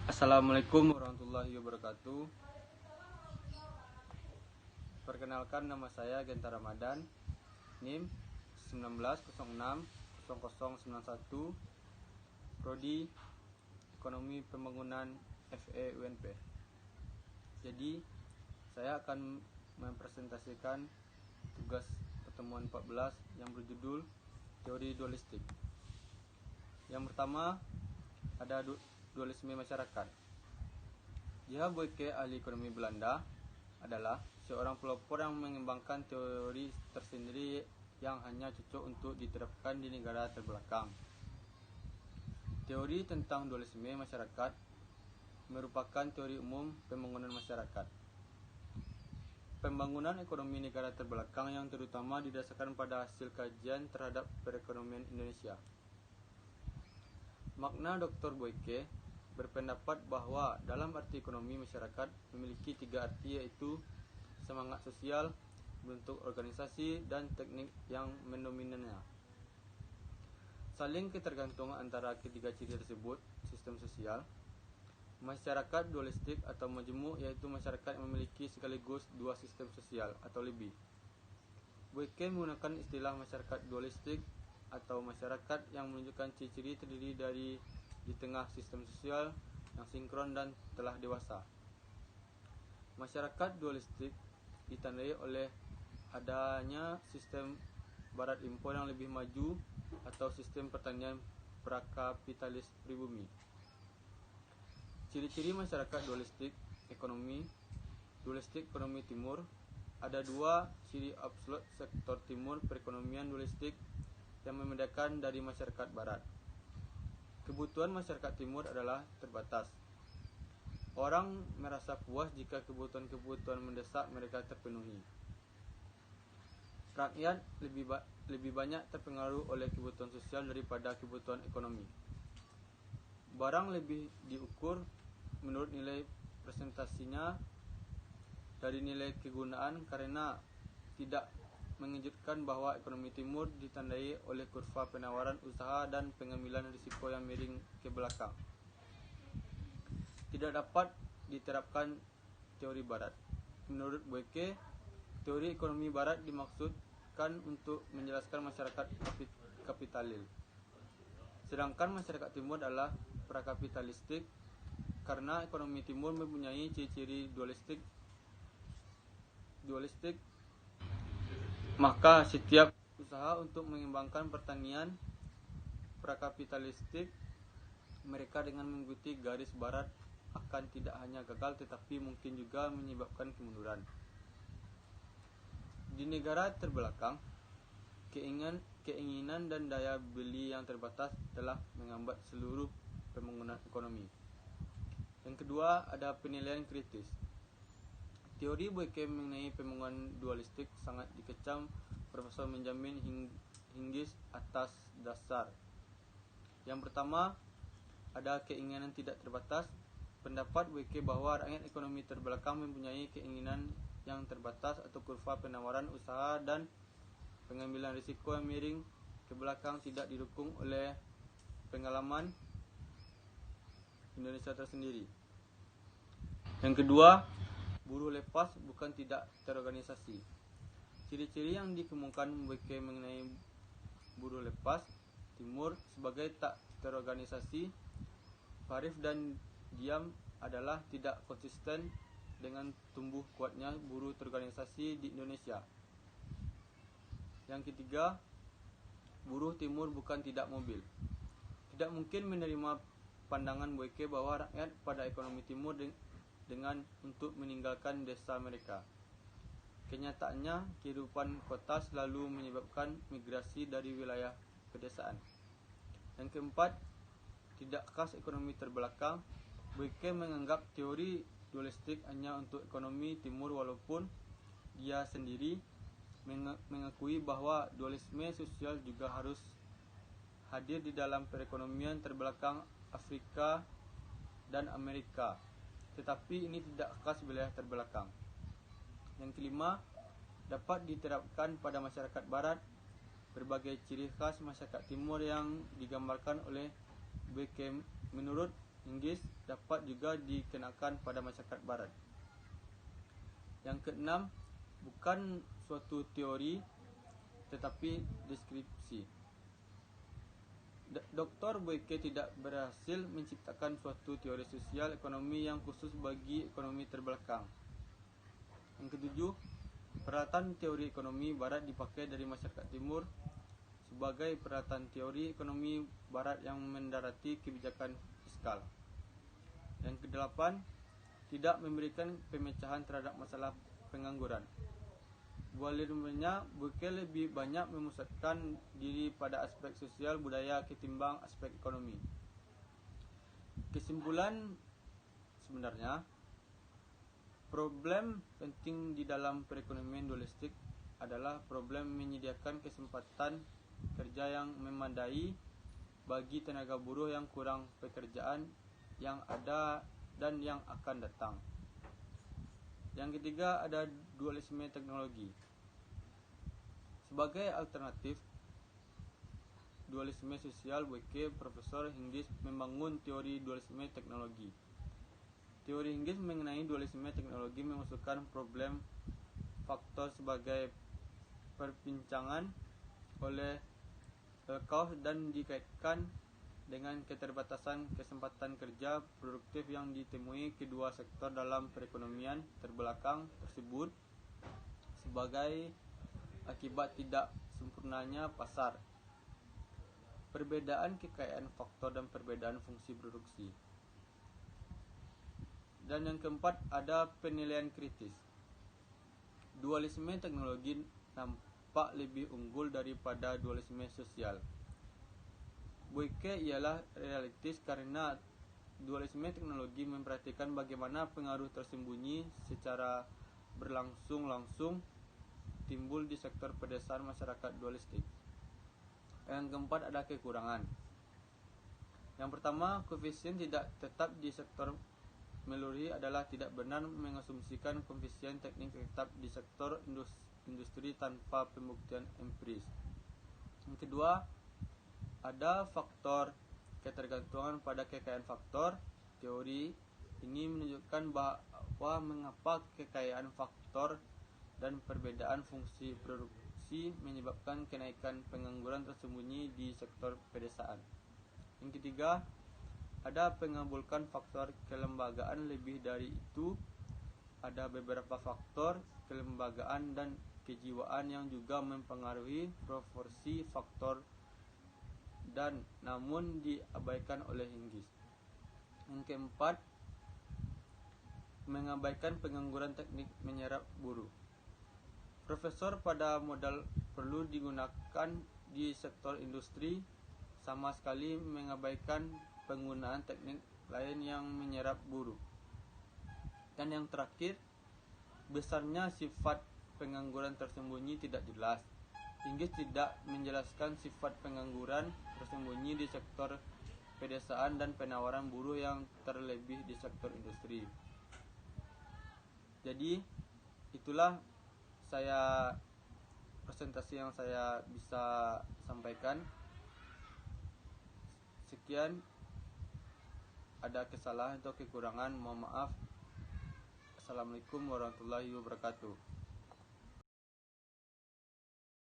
Assalamualaikum warahmatullahi wabarakatuh. Perkenalkan, nama saya Genta Ramadan, NIM 19060091, Prodi Ekonomi Pembangunan FE UNP. Jadi, saya akan mempresentasikan tugas pertemuan 14 yang berjudul Teori Dualistik. Yang pertama ada dualisme masyarakat. J.H. Boyke, ahli ekonomi Belanda, adalah seorang pelopor yang mengembangkan teori tersendiri yang hanya cocok untuk diterapkan di negara terbelakang. Teori tentang dualisme masyarakat merupakan teori umum pembangunan masyarakat. Pembangunan ekonomi negara terbelakang yang terutama didasarkan pada hasil kajian terhadap perekonomian Indonesia. Makna Dr. Boyke berpendapat bahwa dalam arti ekonomi masyarakat memiliki tiga arti, yaitu semangat sosial, bentuk organisasi, dan teknik yang mendominannya. Saling ketergantungan antara ketiga ciri tersebut, sistem sosial, masyarakat dualistik atau majemuk, yaitu masyarakat yang memiliki sekaligus dua sistem sosial atau lebih. Boyke menggunakan istilah masyarakat dualistik atau masyarakat yang menunjukkan ciri-ciri terdiri dari di tengah sistem sosial yang sinkron dan telah dewasa. Masyarakat dualistik ditandai oleh adanya sistem barat impor yang lebih maju atau sistem pertanian prakapitalis pribumi. Ciri-ciri masyarakat dualistik ekonomi timur. Ada dua ciri absolut sektor timur perekonomian dualistik yang membedakan dari masyarakat barat. Kebutuhan masyarakat timur adalah terbatas. Orang merasa puas jika kebutuhan-kebutuhan mendesak mereka terpenuhi. Rakyat lebih banyak terpengaruh oleh kebutuhan sosial daripada kebutuhan ekonomi. Barang lebih diukur menurut nilai presentasinya dari nilai kegunaan, karena tidak mengejutkan bahwa ekonomi timur ditandai oleh kurva penawaran usaha dan pengambilan risiko yang miring ke belakang. Tidak dapat diterapkan teori barat. Menurut Boyke, teori ekonomi barat dimaksudkan untuk menjelaskan masyarakat kapitalis. Sedangkan masyarakat timur adalah prakapitalistik, karena ekonomi timur mempunyai ciri-ciri dualistik. Maka setiap usaha untuk mengembangkan pertanian prakapitalistik mereka dengan mengikuti garis barat akan tidak hanya gagal tetapi mungkin juga menyebabkan kemunduran. Di negara terbelakang, keinginan dan daya beli yang terbatas telah menghambat seluruh pembangunan ekonomi. Yang kedua, ada penilaian kritis. Teori Boyke mengenai pembangunan dualistik sangat dikecam Profesor Benjamin Hingis atas dasar. Yang pertama, ada keinginan tidak terbatas. Pendapat Boyke bahwa rakyat ekonomi terbelakang mempunyai keinginan yang terbatas atau kurva penawaran usaha dan pengambilan risiko yang miring ke belakang tidak didukung oleh pengalaman Indonesia tersendiri. Yang kedua, buruh lepas bukan tidak terorganisasi. Ciri-ciri yang dikemukakan Boyke mengenai buruh lepas timur sebagai tak terorganisasi, parif dan diam adalah tidak konsisten dengan tumbuh kuatnya buruh terorganisasi di Indonesia. Yang ketiga, buruh timur bukan tidak mobil. Tidak mungkin menerima pandangan Boyke bahwa rakyat pada ekonomi timur dengan untuk meninggalkan desa mereka. Kenyataannya, kehidupan kota selalu menyebabkan migrasi dari wilayah pedesaan. Yang keempat, tidak khas ekonomi terbelakang. Boyke menganggap teori dualistik hanya untuk ekonomi timur, walaupun dia sendiri mengakui bahwa dualisme sosial juga harus hadir di dalam perekonomian terbelakang Afrika dan Amerika. Tetapi ini tidak khas wilayah terbelakang. Yang kelima, dapat diterapkan pada masyarakat barat. Berbagai ciri khas masyarakat timur yang digambarkan oleh Boyke menurut Inggris dapat juga dikenakan pada masyarakat barat. Yang keenam, bukan suatu teori tetapi deskripsi. Dr. Boyke tidak berhasil menciptakan suatu teori sosial ekonomi yang khusus bagi ekonomi terbelakang. Yang ketujuh, peralatan teori ekonomi barat dipakai dari masyarakat timur sebagai peralatan teori ekonomi barat yang mendarati kebijakan fiskal. Yang kedelapan, tidak memberikan pemecahan terhadap masalah pengangguran. Bualirnya, Boyke lebih banyak memusatkan diri pada aspek sosial budaya ketimbang aspek ekonomi. Kesimpulan sebenarnya, problem penting di dalam perekonomian dualistik adalah problem menyediakan kesempatan kerja yang memadai bagi tenaga buruh yang kurang pekerjaan yang ada dan yang akan datang. Yang ketiga, ada dualisme teknologi. Sebagai alternatif dualisme sosial, Boyke, Profesor Hinggiz membangun teori dualisme teknologi. Teori Hinggiz mengenai dualisme teknologi mengusulkan problem faktor sebagai perbincangan oleh Kaus dan dikaitkan dengan keterbatasan kesempatan kerja produktif yang ditemui kedua sektor dalam perekonomian terbelakang tersebut sebagai akibat tidak sempurnanya pasar, perbedaan kekayaan faktor dan perbedaan fungsi produksi. Dan yang keempat, ada penilaian kritis. Dualisme teknologi nampak lebih unggul daripada dualisme sosial. Boyke ialah realistis karena dualisme teknologi memperhatikan bagaimana pengaruh tersembunyi secara berlangsung-langsung timbul di sektor pedesaan masyarakat dualistik. Yang keempat, ada kekurangan. Yang pertama, koefisien tidak tetap di sektor meluri adalah tidak benar mengasumsikan koefisien teknik tetap di sektor industri tanpa pembuktian empiris. Yang kedua, ada faktor ketergantungan pada kekayaan faktor. Teori ini menunjukkan bahwa mengapa kekayaan faktor dan perbedaan fungsi produksi menyebabkan kenaikan pengangguran tersembunyi di sektor pedesaan. Yang ketiga, ada mengabulkan faktor kelembagaan. Lebih dari itu, ada beberapa faktor kelembagaan dan kejiwaan yang juga mempengaruhi proporsi faktor dan namun diabaikan oleh Hinggiz. Yang keempat, mengabaikan pengangguran teknik menyerap buruh. Profesor pada modal perlu digunakan di sektor industri, sama sekali mengabaikan penggunaan teknik lain yang menyerap buruh. Dan yang terakhir, besarnya sifat pengangguran tersembunyi tidak jelas. Hinggiz tidak menjelaskan sifat pengangguran tersembunyi di sektor pedesaan dan penawaran buruh yang terlebih di sektor industri. Jadi itulah presentasi yang saya bisa sampaikan. Sekian, ada kesalahan atau kekurangan, mohon maaf. Assalamualaikum warahmatullahi wabarakatuh.